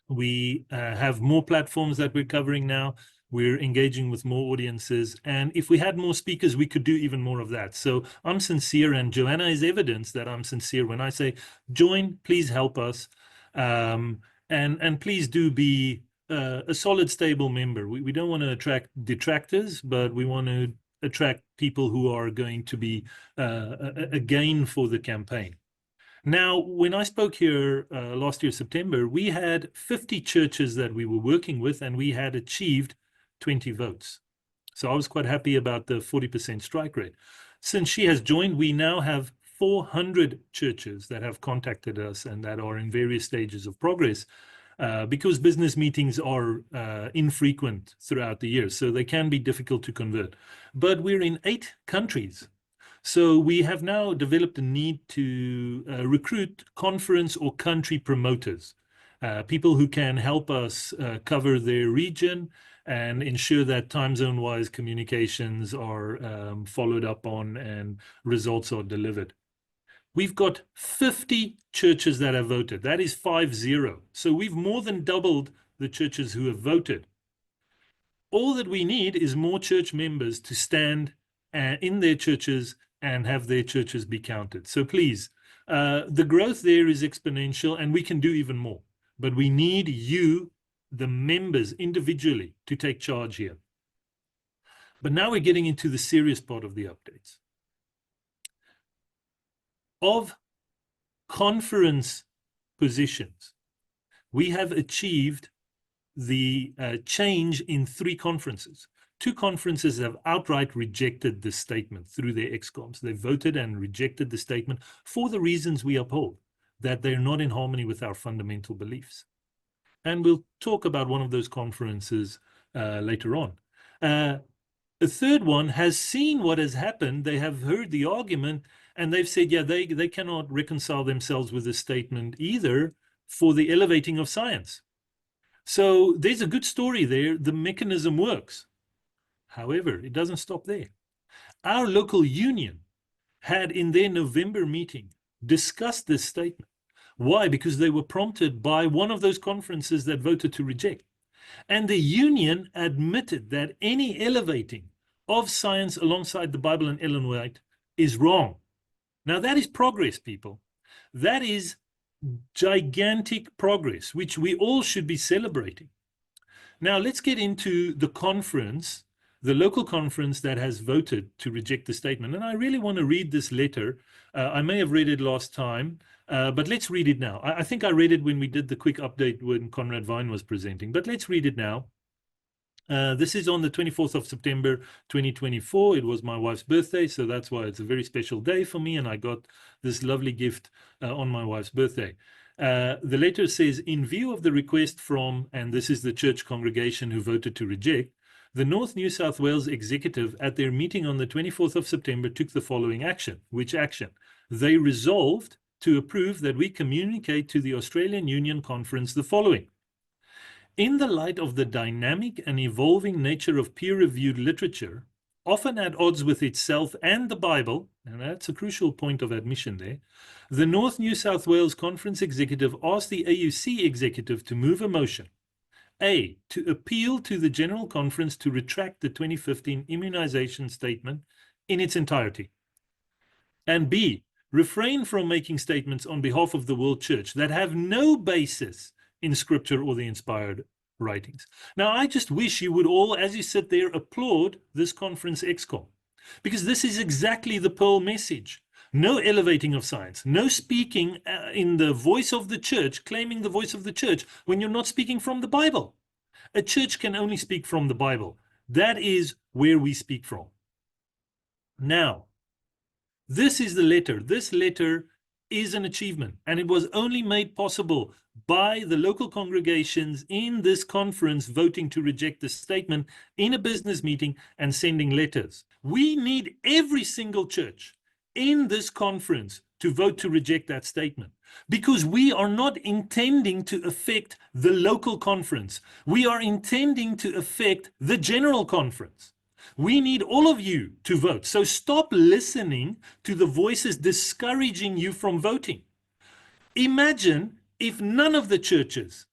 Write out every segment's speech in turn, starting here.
We have more platforms that we're covering now. We're engaging with more audiences. And if we had more speakers, we could do even more of that. So I'm sincere, and Joanna is evidence that I'm sincere when I say, join, please help us. And please do be a solid, stable member. We don't want to attract detractors, but we want to attract people who are going to be a gain for the campaign. Now, when I spoke here last year, September, we had 50 churches that we were working with, and we had achieved 20 votes. So I was quite happy about the 40% strike rate. Since she has joined, we now have 400 churches that have contacted us and that are in various stages of progress, because business meetings are infrequent throughout the year, so they can be difficult to convert. But we're in 8 countries. So we have now developed a need to recruit conference or country promoters, people who can help us cover their region and ensure that time zone-wise communications are followed up on and results are delivered. We've got 50 churches that have voted. That is 50. So we've more than doubled the churches who have voted. All that we need is more church members to stand in their churches and have their churches be counted. So please, the growth there is exponential, and we can do even more. But we need you, the members, individually to take charge here. But now we're getting into the serious part of the updates. Of conference positions, we have achieved the change in 3 conferences. 2 conferences have outright rejected the statement through their ExComs. They voted and rejected the statement for the reasons we uphold, that they're not in harmony with our fundamental beliefs. And we'll talk about one of those conferences later on. A third one has seen what has happened. They have heard the argument, and they've said, yeah, they cannot reconcile themselves with this statement either for the elevating of science. So there's a good story there. The mechanism works. However, it doesn't stop there. Our local union had in their November meeting discussed this statement. Why? Because they were prompted by one of those conferences that voted to reject. And the union admitted that any elevating of science alongside the Bible and Ellen White is wrong. Now that is progress, people. That is gigantic progress, which we all should be celebrating. Now let's get into the conference, the local conference that has voted to reject the statement. And I really want to read this letter. I may have read it last time, but let's read it now. I think I read it when we did the quick update when Conrad Vine was presenting, but let's read it now. This is on the 24th of September, 2024. It was my wife's birthday, so that's why it's a very special day for me, and I got this lovely gift on my wife's birthday. The letter says, in view of the request from, and this is the church congregation who voted to reject, the North New South Wales Executive at their meeting on the 24th of September took the following action. Which action? They resolved to approve that we communicate to the Australian Union Conference the following. In the light of the dynamic and evolving nature of peer-reviewed literature, often at odds with itself and the Bible, and that's a crucial point of admission there, the North New South Wales Conference Executive asked the AUC Executive to move a motion. A, to appeal to the General Conference to retract the 2015 immunization statement in its entirety. And B, refrain from making statements on behalf of the World Church that have no basis in Scripture or the inspired writings. Now, I just wish you would all, as you sit there, applaud this conference ExCom, because this is exactly the Pearl message. No elevating of science, no speaking in the voice of the church, claiming the voice of the church when you're not speaking from the Bible. A church can only speak from the Bible. That is where we speak from. Now, this is the letter. This letter is an achievement, and it was only made possible by the local congregations in this conference voting to reject the statement in a business meeting and sending letters. We need every single church in this conference to vote to reject that statement, because we are not intending to affect the local conference. We are intending to affect the general conference. We need all of you to vote. So stop listening to the voices discouraging you from voting. Imagine if none of the churches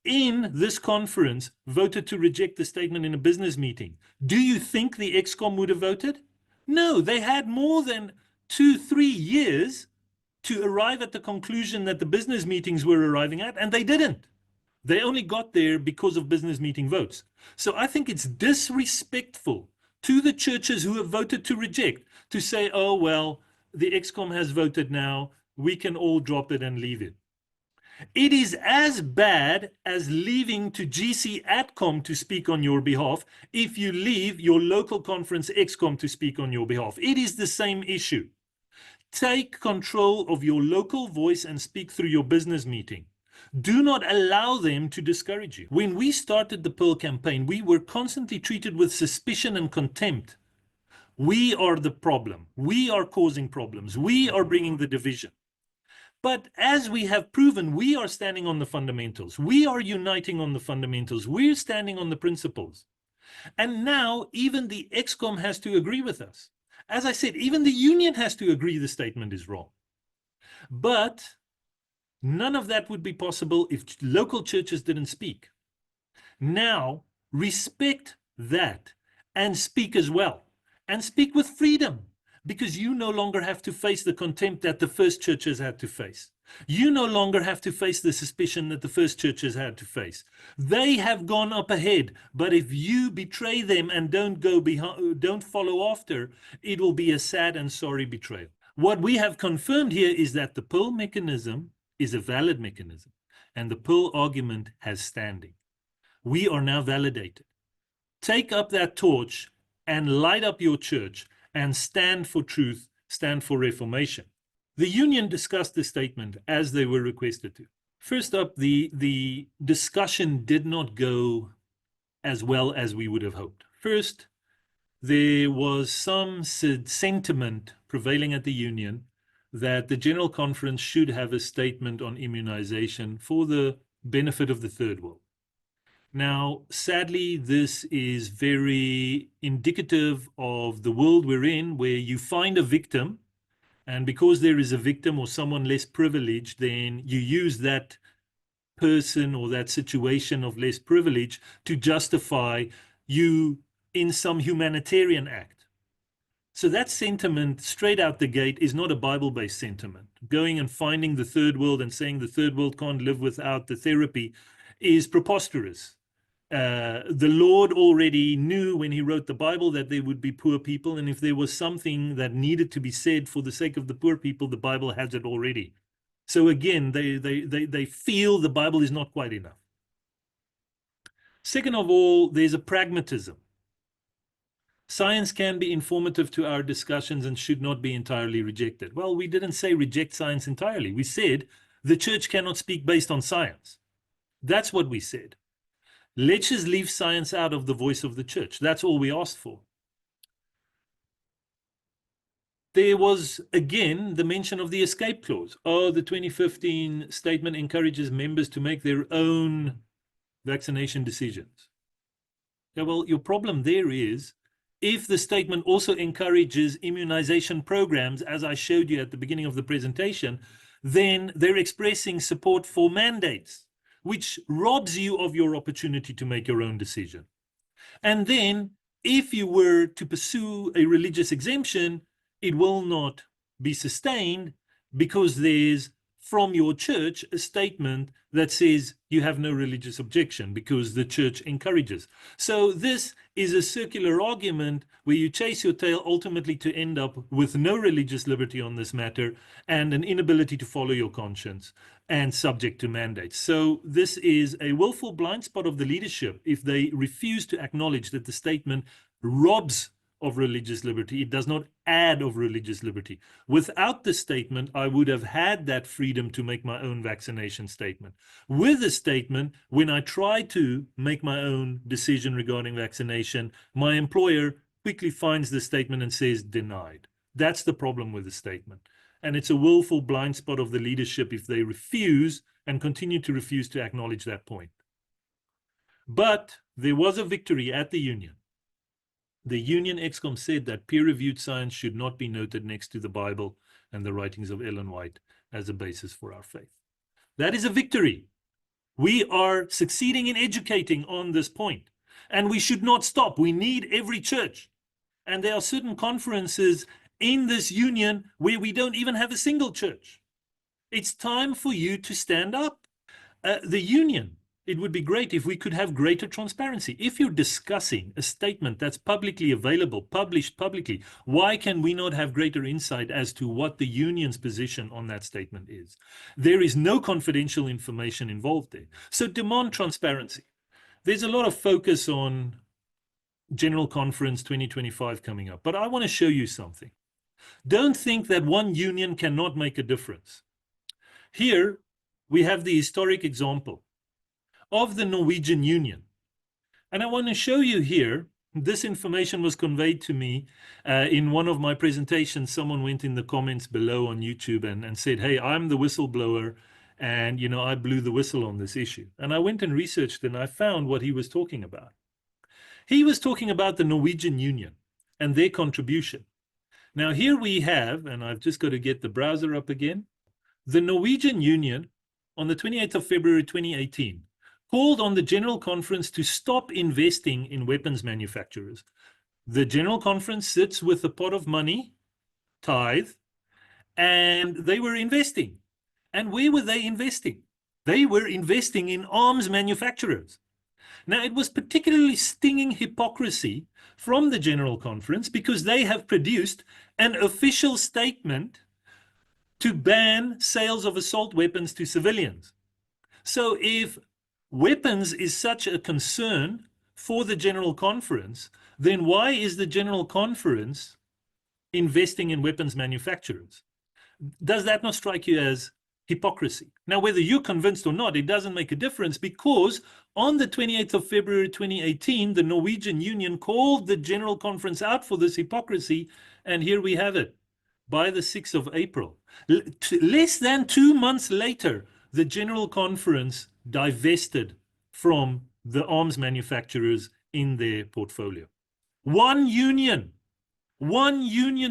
in this conference voted to reject the statement in a business meeting, do you think the ExCom would have voted? No, they had more than 2-3 years to arrive at the conclusion that the business meetings were arriving at, and they didn't. They only got there because of business meeting votes. So I think it's disrespectful to the churches who have voted to reject to say, oh, well, the ExCom has voted now, we can all drop it and leave it. It is as bad as leaving to GC ATCOM to speak on your behalf if you leave your local conference ExCom to speak on your behalf. It is the same issue. Take control of your local voice and speak through your business meeting. Do not allow them to discourage you. When we started the Pearl campaign, we were constantly treated with suspicion and contempt. We are the problem. We are causing problems. We are bringing the division. But as we have proven, we are standing on the fundamentals. We are uniting on the fundamentals. We're standing on the principles. And now even the ExCom has to agree with us. As I said, even the union has to agree the statement is wrong. But none of that would be possible if local churches didn't speak. Now, respect that and speak as well. And speak with freedom, because you no longer have to face the contempt that the first churches had to face. You no longer have to face the suspicion that the first churches had to face. They have gone up ahead, but if you betray them and don't follow after, it will be a sad and sorry betrayal. What we have confirmed here is that the Pearl mechanism is a valid mechanism, and the Pearl argument has standing. We are now validated. Take up that torch and light up your church and stand for truth, stand for reformation. The union discussed the statement as they were requested to. First up, the discussion did not go as well as we would have hoped. First, there was some sentiment prevailing at the union that the General Conference should have a statement on immunization for the benefit of the Third World. Now, sadly, this is very indicative of the world we're in, where you find a victim, and because there is a victim or someone less privileged, then you use that person or that situation of less privilege to justify you in some humanitarian act. So that sentiment straight out the gate is not a Bible-based sentiment. Going and finding the third world and saying the third world can't live without the therapy is preposterous. The Lord already knew when he wrote the Bible that there would be poor people, and if there was something that needed to be said for the sake of the poor people, the Bible has it already. So again, they feel the Bible is not quite enough. Second of all, there's a pragmatism. Science can be informative to our discussions and should not be entirely rejected. Well, we didn't say reject science entirely. We said the church cannot speak based on science. That's what we said. Let's just leave science out of the voice of the church. That's all we asked for. There was, again, the mention of the escape clause. Oh, the 2015 statement encourages members to make their own vaccination decisions. Yeah, well, your problem there is, if the statement also encourages immunization programs, as I showed you at the beginning of the presentation, then they're expressing support for mandates, which robs you of your opportunity to make your own decision. And then, if you were to pursue a religious exemption, it will not be sustained because there's, from your church, a statement that says you have no religious objection because the church encourages. So this is a circular argument where you chase your tail ultimately to end up with no religious liberty on this matter and an inability to follow your conscience and subject to mandates. So this is a willful blind spot of the leadership if they refuse to acknowledge that the statement robs of religious liberty. It does not add of religious liberty. Without the statement, I would have had that freedom to make my own vaccination statement. With the statement, when I try to make my own decision regarding vaccination, my employer quickly finds the statement and says denied. That's the problem with the statement. And it's a willful blind spot of the leadership if they refuse and continue to refuse to acknowledge that point. But there was a victory at the union. The union ExCom said that peer-reviewed science should not be noted next to the Bible and the writings of Ellen White as a basis for our faith. That is a victory. We are succeeding in educating on this point, and we should not stop. We need every church. And there are certain conferences in this union where we don't even have a single church. It's time for you to stand up. The union, it would be great if we could have greater transparency. If you're discussing a statement that's publicly available, published publicly, why can we not have greater insight as to what the union's position on that statement is? There is no confidential information involved there. So demand transparency. There's a lot of focus on General Conference 2025 coming up, but I want to show you something. Don't think that one union cannot make a difference. Here, we have the historic example of the Norwegian Union. And I want to show you here, this information was conveyed to me in one of my presentations. Someone went in the comments below on YouTube and said, hey, I'm the whistleblower, and I blew the whistle on this issue. And I went and researched and I found what he was talking about. He was talking about the Norwegian Union and their contribution. Now here we have, and I've just got to get the browser up again, the Norwegian Union on the 28th of February 2018 called on the General Conference to stop investing in weapons manufacturers. The General Conference sits with a pot of money, tithe, and they were investing. And where were they investing? They were investing in arms manufacturers. Now, it was particularly stinging hypocrisy from the General Conference because they have produced an official statement to ban sales of assault weapons to civilians. So if weapons is such a concern for the General Conference, then why is the General Conference investing in weapons manufacturers? Does that not strike you as hypocrisy? Now, whether you're convinced or not, it doesn't make a difference, because on the 28th of February 2018, the Norwegian Union called the General Conference out for this hypocrisy, and here we have it. By the 6th of April, less than 2 months later, the General Conference divested from the arms manufacturers in their portfolio. One union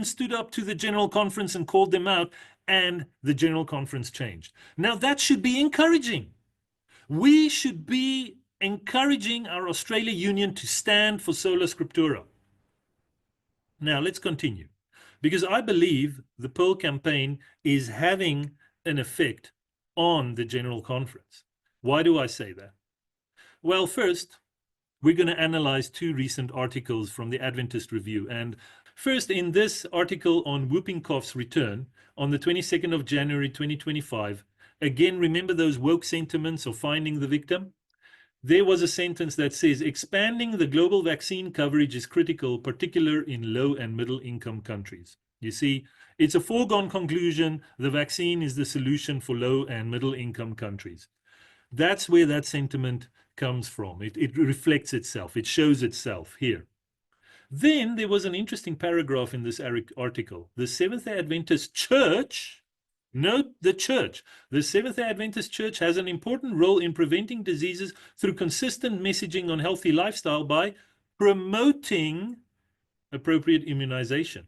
stood up to the General Conference and called them out, and the General Conference changed. Now that should be encouraging. We should be encouraging our Australia Union to stand for sola scriptura. Now let's continue, because I believe the Pearl campaign is having an effect on the General Conference. Why do I say that? Well, first, we're going to analyze 2 recent articles from the Adventist Review. And first, in this article on whooping cough's return on the 22nd of January 2025, again, remember those woke sentiments of finding the victim? There was a sentence that says, expanding the global vaccine coverage is critical, particularly in low and middle income countries. You see, it's a foregone conclusion. The vaccine is the solution for low and middle income countries. That's where that sentiment comes from. It reflects itself. It shows itself here. Then there was an interesting paragraph in this article. The Seventh-day Adventist Church, note the church, the Seventh-day Adventist Church has an important role in preventing diseases through consistent messaging on healthy lifestyle by promoting appropriate immunization.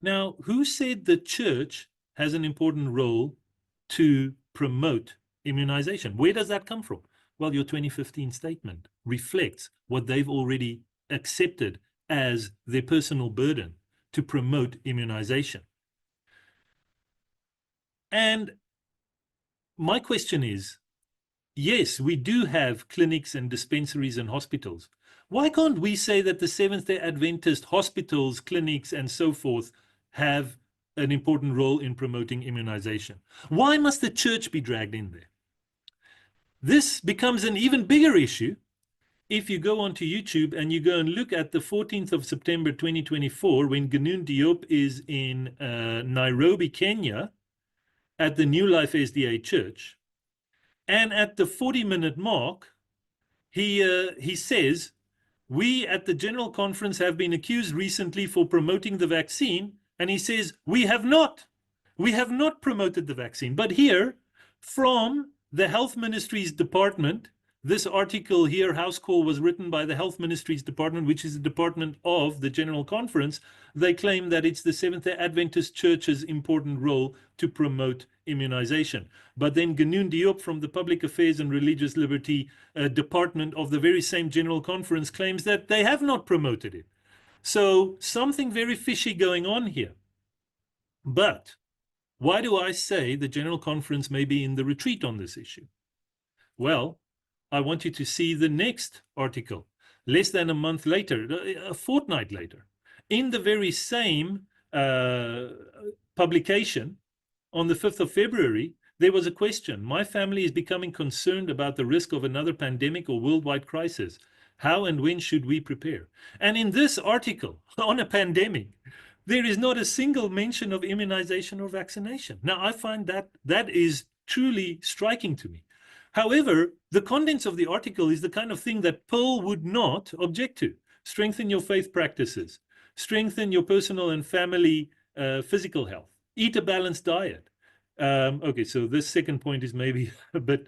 Now, who said the church has an important role to promote immunization? Where does that come from? Well, your 2015 statement reflects what they've already accepted as their personal burden to promote immunization. And my question is, yes, we do have clinics and dispensaries and hospitals. Why can't we say that the Seventh-day Adventist hospitals, clinics, and so forth have an important role in promoting immunization? Why must the church be dragged in there? This becomes an even bigger issue if you go onto YouTube and you go and look at the 14th of September 2024, when Genoon Diop is in Nairobi, Kenya, at the New Life SDA Church. And at the 40-minute mark, he says, we at the General Conference have been accused recently for promoting the vaccine. And he says, we have not promoted the vaccine. But here, from the Health Ministry's department, This article here, House Call, was written by the Health Ministry's department, which is the department of the General Conference. They claim that it's the Seventh-day Adventist Church's important role to promote immunization. But then Genoon Diop from the Public Affairs and Religious Liberty Department of the very same General Conference claims that they have not promoted it. So something very fishy going on here. But why do I say the General Conference may be in the retreat on this issue? Well, I want you to see the next article, less than a month later, a fortnight later. In the very same publication, on the 5th of February, there was a question. My family is becoming concerned about the risk of another pandemic or worldwide crisis. How and when should we prepare? And in this article on a pandemic, there is not a single mention of immunization or vaccination. Now, I find that is truly striking to me. However, the contents of the article is the kind of thing that Pearl would not object to. Strengthen your faith practices. Strengthen your personal and family physical health. Eat a balanced diet. Okay, so this second point is maybe a bit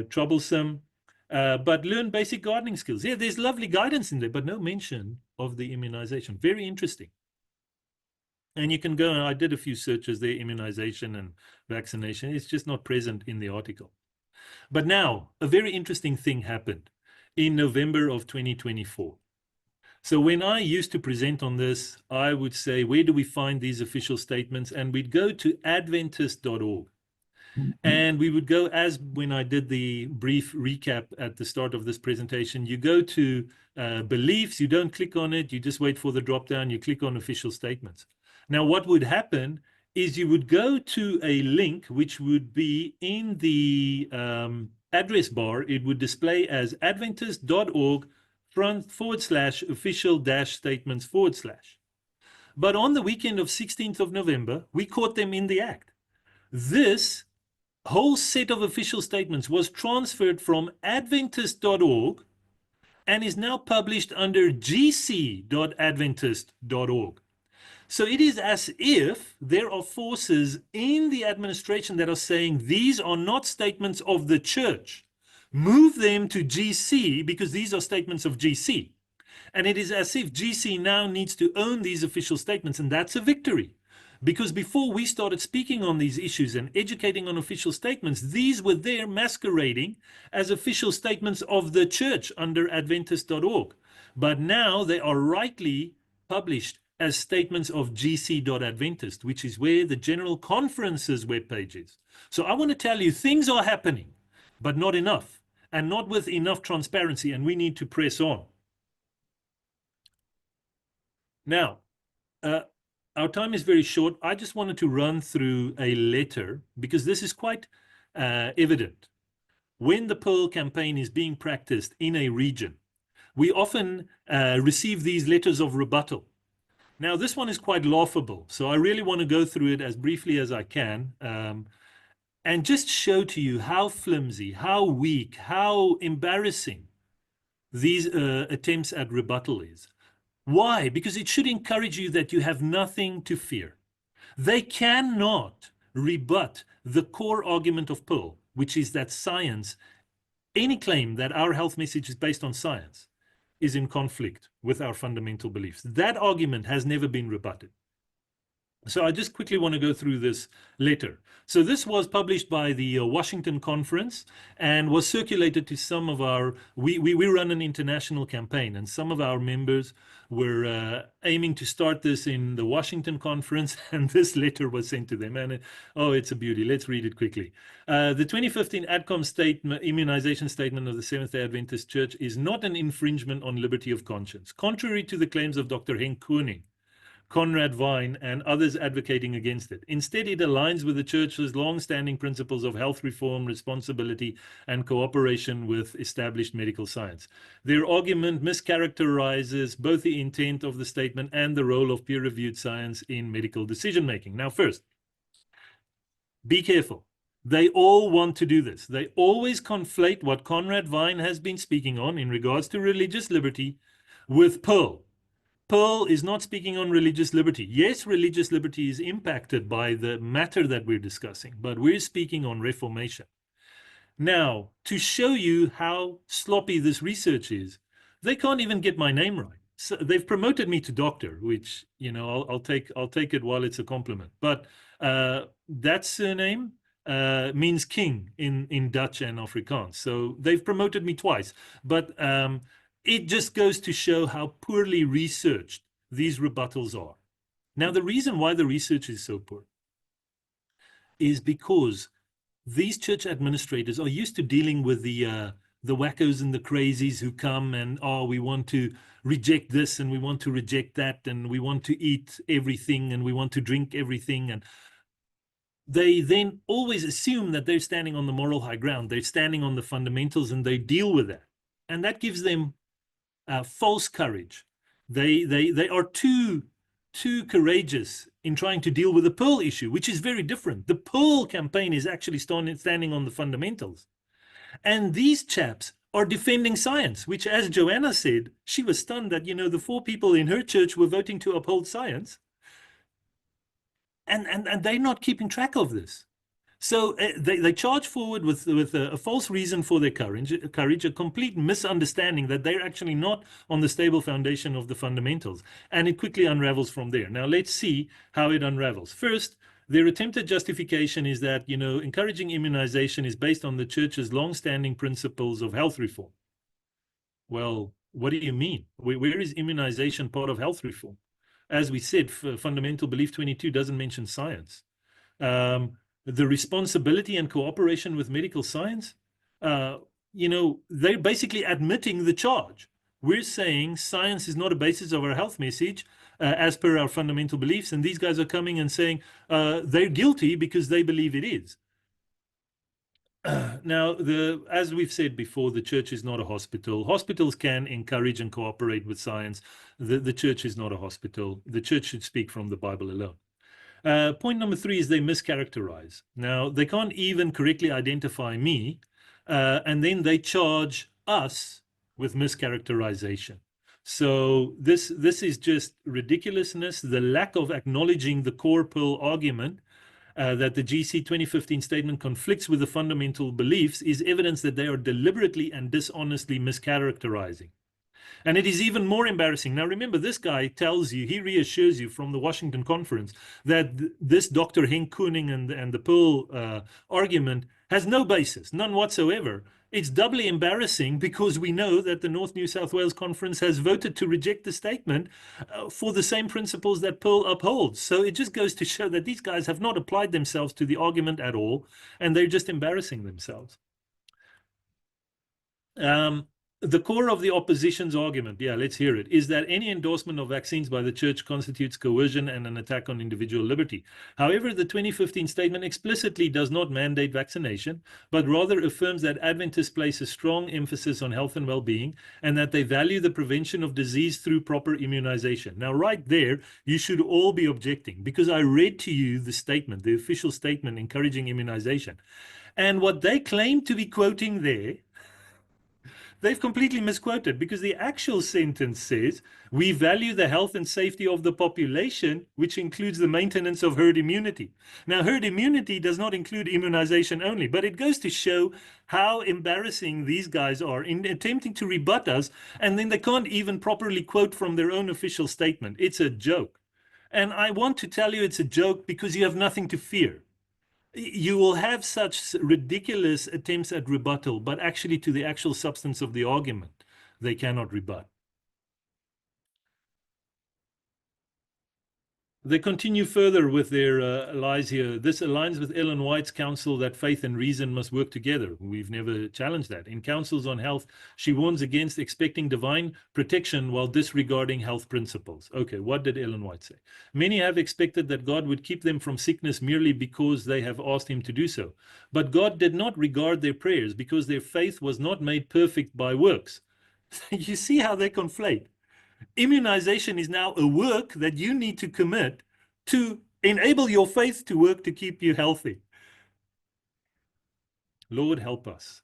troublesome. But learn basic gardening skills. Yeah, there's lovely guidance in there, but no mention of the immunization. Very interesting. And you can go, and I did a few searches there, immunization and vaccination. It's just not present in the article. But now, a very interesting thing happened in November of 2024. So when I used to present on this, I would say, where do we find these official statements? And we'd go to adventist.org. And we would go, as when I did the brief recap at the start of this presentation, you go to beliefs, you don't click on it, you just wait for the drop down, you click on official statements. Now, what would happen is you would go to a link which would be in the address bar. It would display as adventist.org/official-statements/. But on the weekend of 16th of November, we caught them in the act. This whole set of official statements was transferred from adventist.org and is now published under gc.adventist.org. So it is as if there are forces in the administration that are saying these are not statements of the church. Move them to GC because these are statements of GC. And it is as if GC now needs to own these official statements, and that's a victory. Because before we started speaking on these issues and educating on official statements, these were there masquerading as official statements of the church under adventist.org. But now they are rightly published as statements of gc.adventist, which is where the General Conference's webpage is. So I want to tell you, things are happening, but not enough, and not with enough transparency, and we need to press on. Now, our time is very short. I just wanted to run through a letter, because this is quite evident. When the Pearl campaign is being practiced in a region, we often receive these letters of rebuttal. Now, this one is quite laughable, so I really want to go through it as briefly as I can and just show to you how flimsy, how weak, how embarrassing these attempts at rebuttal is. Why? Because it should encourage you that you have nothing to fear. They cannot rebut the core argument of Pearl, which is that science, any claim that our health message is based on science, is in conflict with our fundamental beliefs. That argument has never been rebutted. So I just quickly want to go through this letter. So this was published by the Washington Conference and was circulated to some of our, we run an international campaign, and some of our members were aiming to start this in the Washington Conference, and this letter was sent to them. And oh, it's a beauty. Let's read it quickly. The 2015 ADCOM statement, immunization statement of the Seventh-day Adventist Church is not an infringement on liberty of conscience. Contrary to the claims of Dr. Henk Koenig, Conrad Vine, and others advocating against it. Instead, it aligns with the Church's long-standing principles of health reform, responsibility, and cooperation with established medical science. Their argument mischaracterizes both the intent of the statement and the role of peer-reviewed science in medical decision-making. Now, first, be careful. They all want to do this. They always conflate what Conrad Vine has been speaking on in regards to religious liberty with Pearl. Pearl is not speaking on religious liberty. Yes, religious liberty is impacted by the matter that we're discussing, but we're speaking on reformation. Now, to show you how sloppy this research is, they can't even get my name right. So they've promoted me to doctor, which, you know, I'll take it while it's a compliment. But that surname means king in Dutch and Afrikaans. So they've promoted me twice. But it just goes to show how poorly researched these rebuttals are. Now, the reason why the research is so poor is because these church administrators are used to dealing with the wackos and the crazies who come and, oh, we want to reject this and we want to reject that and we want to eat everything and we want to drink everything. And they then always assume that they're standing on the moral high ground. They're standing on the fundamentals and they deal with that. And that gives them false courage. They are too courageous in trying to deal with the Pearl issue, which is very different. The Pearl campaign is actually standing on the fundamentals. And these chaps are defending science, which, as Joanna said, she was stunned that, you know, the 4 people in her church were voting to uphold science. And they're not keeping track of this. So they charge forward with a false reason for their courage, a complete misunderstanding that they're actually not on the stable foundation of the fundamentals. And it quickly unravels from there. Now, let's see how it unravels. First, their attempted justification is that, you know, encouraging immunization is based on the church's long-standing principles of health reform. Well, what do you mean? Where is immunization part of health reform? As we said, Fundamental Belief 22 doesn't mention science. The responsibility and cooperation with medical science, you know, they're basically admitting the charge. We're saying science is not a basis of our health message as per our fundamental beliefs. And these guys are coming and saying they're guilty because they believe it is. Now, as we've said before, the church is not a hospital. Hospitals can encourage and cooperate with science. The church is not a hospital. The church should speak from the Bible alone. Point number 3 is they mischaracterize. Now, they can't even correctly identify me, and then they charge us with mischaracterization. So this is just ridiculousness, the lack of acknowledging the core Pearl argument that the GC 2015 statement conflicts with the fundamental beliefs is evidence that they are deliberately and dishonestly mischaracterizing. And it is even more embarrassing. Now, remember, this guy tells you, he reassures you from the Washington conference that this Dr. Henk Koenig and the Pearl argument has no basis, none whatsoever. It's doubly embarrassing because we know that the North New South Wales Conference has voted to reject the statement for the same principles that Pearl upholds. So it just goes to show that these guys have not applied themselves to the argument at all, and they're just embarrassing themselves. The core of the opposition's argument, yeah, let's hear it, is that any endorsement of vaccines by the church constitutes coercion and an attack on individual liberty. However, the 2015 statement explicitly does not mandate vaccination, but rather affirms that Adventists place a strong emphasis on health and well-being and that they value the prevention of disease through proper immunization. Now, right there, you should all be objecting because I read to you the statement, the official statement encouraging immunization. And what they claim to be quoting there, they've completely misquoted because the actual sentence says, we value the health and safety of the population, which includes the maintenance of herd immunity. Now, herd immunity does not include immunization only, but it goes to show how embarrassing these guys are in attempting to rebut us, and then they can't even properly quote from their own official statement. It's a joke. And I want to tell you it's a joke because you have nothing to fear. You will have such ridiculous attempts at rebuttal, but actually to the actual substance of the argument, they cannot rebut. They continue further with their lies here. This aligns with Ellen White's counsel that faith and reason must work together. We've never challenged that. In Counsels on Health, she warns against expecting divine protection while disregarding health principles. Okay, what did Ellen White say? Many have expected that God would keep them from sickness merely because they have asked him to do so. But God did not regard their prayers because their faith was not made perfect by works. You see how they conflate. Immunization is now a work that you need to commit to enable your faith to work to keep you healthy. Lord, help us.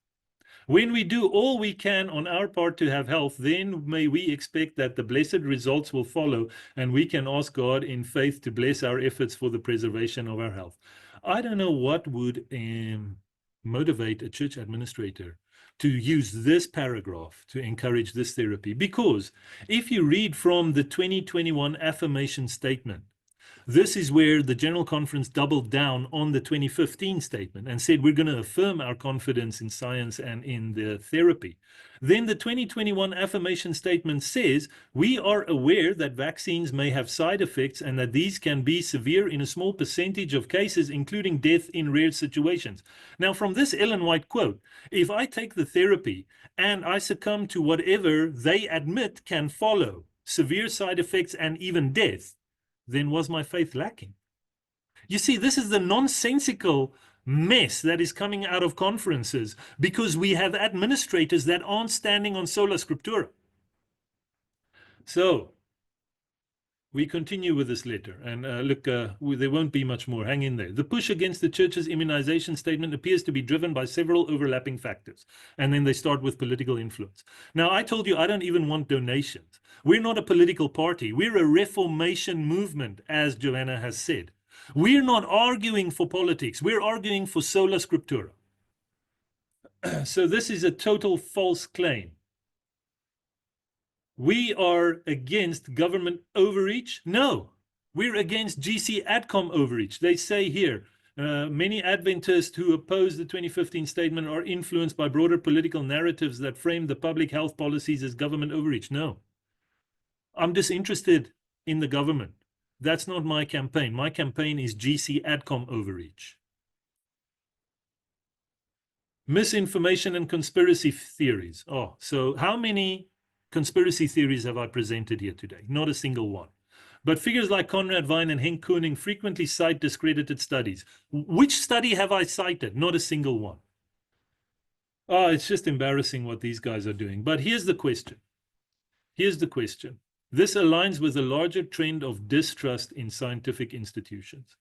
When we do all we can on our part to have health, then may we expect that the blessed results will follow, and we can ask God in faith to bless our efforts for the preservation of our health. I don't know what would motivate a church administrator to use this paragraph to encourage this therapy? Because if you read from the 2021 affirmation statement, this is where the General Conference doubled down on the 2015 statement and said, we're going to affirm our confidence in science and in the therapy. Then the 2021 affirmation statement says, we are aware that vaccines may have side effects and that these can be severe in a small percentage of cases, including death in rare situations. Now, from this Ellen White quote, if I take the therapy and I succumb to whatever they admit can follow, severe side effects and even death, then was my faith lacking? You see, this is the nonsensical mess that is coming out of conferences because we have administrators that aren't standing on sola scriptura. So we continue with this letter, and look, there won't be much more. Hang in there. The push against the church's immunization statement appears to be driven by several overlapping factors. And then they start with political influence. Now, I told you I don't even want donations. We're not a political party. We're a reformation movement, as Joanna has said. We're not arguing for politics. We're arguing for sola scriptura. So this is a total false claim. We are against government overreach? No, we're against GC ADCOM overreach. They say here, many Adventists who oppose the 2015 statement are influenced by broader political narratives that frame the public health policies as government overreach. No, I'm disinterested in the government. That's not my campaign. My campaign is GC ADCOM overreach. Misinformation and conspiracy theories. Oh, so how many conspiracy theories have I presented here today? Not a single one. But figures like Conrad Vine and Henk Koenig frequently cite discredited studies. Which study have I cited? Not a single one. Oh, it's just embarrassing what these guys are doing. But here's the question. Here's the question. This aligns with a larger trend of distrust in scientific institutions.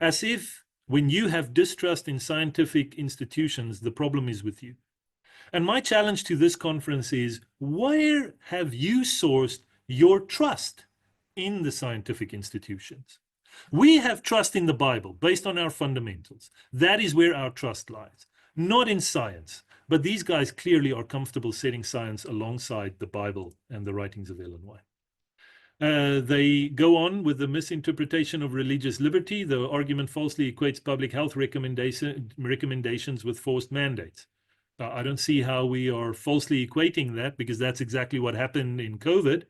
As if when you have distrust in scientific institutions, the problem is with you. And my challenge to this conference is, where have you sourced your trust in the scientific institutions? We have trust in the Bible based on our fundamentals. That is where our trust lies, not in science. But these guys clearly are comfortable setting science alongside the Bible and the writings of Ellen White. They go on with the misinterpretation of religious liberty. The argument falsely equates public health recommendations with forced mandates. I don't see how we are falsely equating that, because that's exactly what happened in COVID.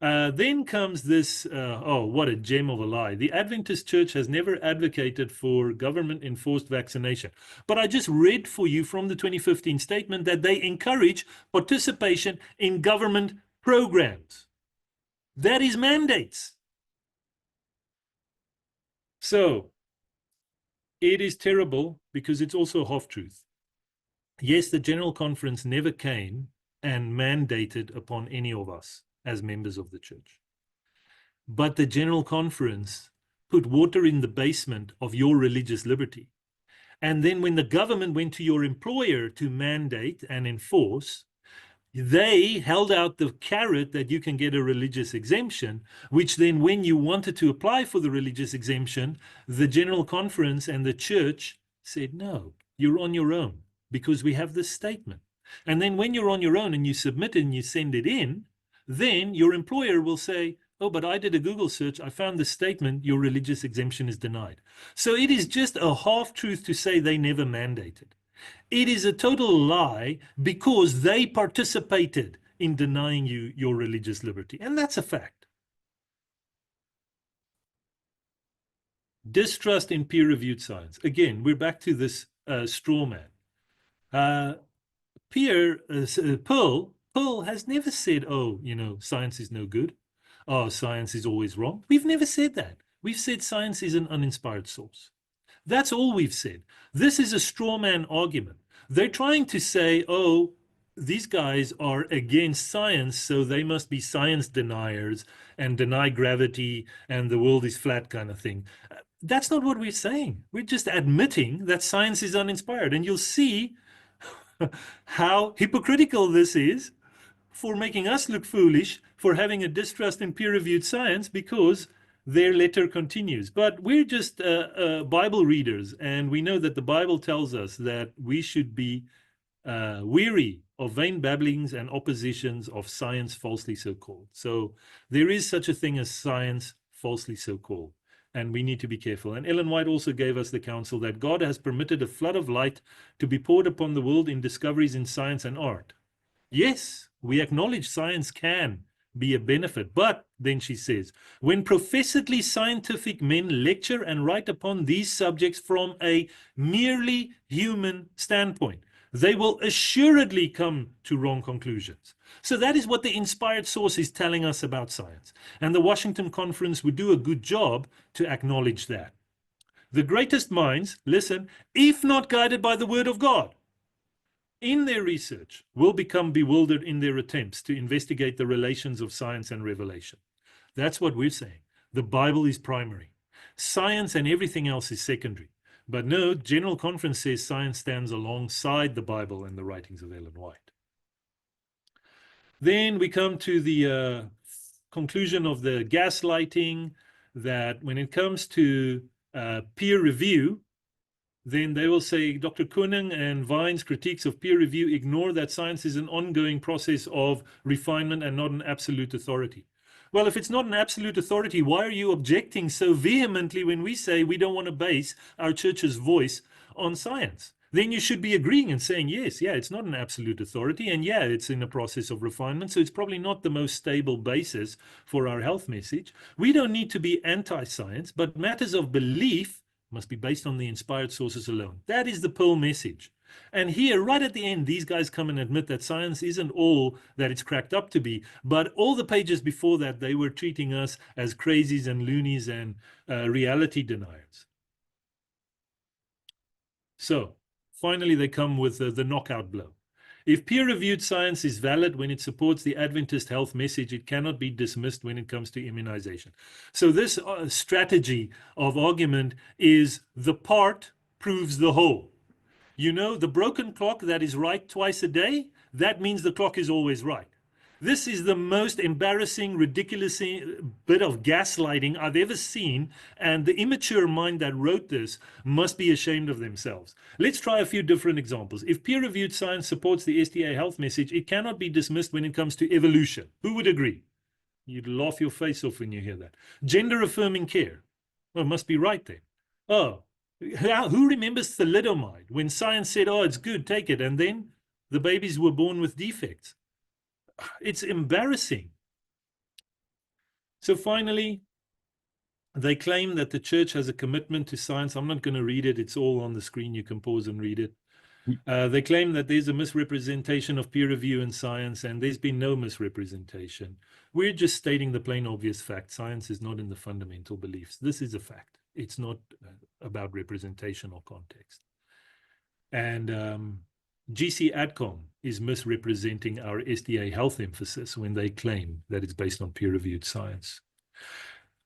Then comes this, oh, what a gem of a lie. The Adventist Church has never advocated for government-enforced vaccination. But I just read for you from the 2015 statement that they encourage participation in government programs. That is mandates. So it is terrible because it's also a half-truth. Yes, the General Conference never came and mandated upon any of us as members of the church. But the General Conference put water in the basement of your religious liberty. And then when the government went to your employer to mandate and enforce, they held out the carrot that you can get a religious exemption, which then when you wanted to apply for the religious exemption, the General Conference and the church said, no, you're on your own because we have this statement. And then when you're on your own and you submit it and you send it in, then your employer will say, oh, but I did a Google search, I found this statement, your religious exemption is denied. So it is just a half-truth to say they never mandated. It is a total lie because they participated in denying you your religious liberty. And that's a fact. Distrust in peer-reviewed science. Again, we're back to this straw man. Pearl has never said, oh, you know, science is no good. Oh, science is always wrong. We've never said that. We've said science is an uninspired source. That's all we've said. This is a straw man argument. They're trying to say, oh, these guys are against science, so they must be science deniers and deny gravity and the world is flat kind of thing. That's not what we're saying. We're just admitting that science is uninspired. And you'll see how hypocritical this is for making us look foolish for having a distrust in peer-reviewed science, because their letter continues. But we're just Bible readers, and we know that the Bible tells us that we should be weary of vain babblings and oppositions of science falsely so called. So there is such a thing as science falsely so called, and we need to be careful. And Ellen White also gave us the counsel that God has permitted a flood of light to be poured upon the world in discoveries in science and art. Yes, we acknowledge science can be a benefit, but then she says, when professedly scientific men lecture and write upon these subjects from a merely human standpoint, they will assuredly come to wrong conclusions. So that is what the inspired source is telling us about science. And the Washington Conference would do a good job to acknowledge that. The greatest minds, listen, if not guided by the word of God, in their research, will become bewildered in their attempts to investigate the relations of science and revelation. That's what we're saying. The Bible is primary. Science and everything else is secondary. But no, General Conference says science stands alongside the Bible and the writings of Ellen White. Then we come to the conclusion of the gaslighting, that when it comes to peer review, then they will say Dr. Koenig and Vine's critiques of peer review ignore that science is an ongoing process of refinement and not an absolute authority. Well, if it's not an absolute authority, why are you objecting so vehemently when we say we don't want to base our church's voice on science? Then you should be agreeing and saying, yes, yeah, it's not an absolute authority, and yeah, it's in a process of refinement, so it's probably not the most stable basis for our health message. We don't need to be anti-science, but matters of belief must be based on the inspired sources alone. That is the Pearl message. And here, right at the end, these guys come and admit that science isn't all that it's cracked up to be. But all the pages before that, they were treating us as crazies and loonies and reality deniers. So, finally, they come with the knockout blow. If peer-reviewed science is valid when it supports the Adventist health message, it cannot be dismissed when it comes to immunization. So this strategy of argument is the part proves the whole. You know, the broken clock that is right twice a day, that means the clock is always right. This is the most embarrassing, ridiculous bit of gaslighting I've ever seen, and the immature mind that wrote this must be ashamed of themselves. Let's try a few different examples. If peer-reviewed science supports the SDA health message, it cannot be dismissed when it comes to evolution. Who would agree? You'd laugh your face off when you hear that. Gender-affirming care. Well, it must be right then. Oh, who remembers thalidomide when science said, oh, it's good, take it, and then the babies were born with defects? It's embarrassing. So finally, they claim that the church has a commitment to science. I'm not going to read it. It's all on the screen. You can pause and read it. They claim that there's a misrepresentation of peer review in science, and there's been no misrepresentation. We're just stating the plain obvious fact. Science is not in the fundamental beliefs. This is a fact. It's not about representation or context. And GC ADCOM is misrepresenting our SDA health emphasis when they claim that it's based on peer-reviewed science.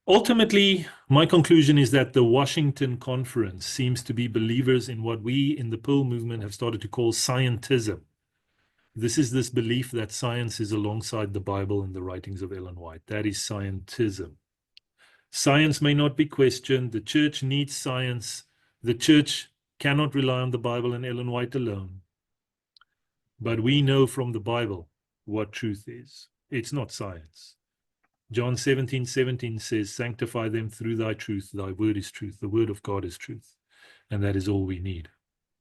Ultimately, my conclusion is that the Washington Conference seems to be believers in what we in the Pearl movement have started to call scientism. This is this belief that science is alongside the Bible and the writings of Ellen White. That is scientism. Science may not be questioned. The church needs science. The church cannot rely on the Bible and Ellen White alone. But we know from the Bible what truth is. It's not science. John 17:17 says, sanctify them through thy truth. Thy word is truth. The word of God is truth. And that is all we need.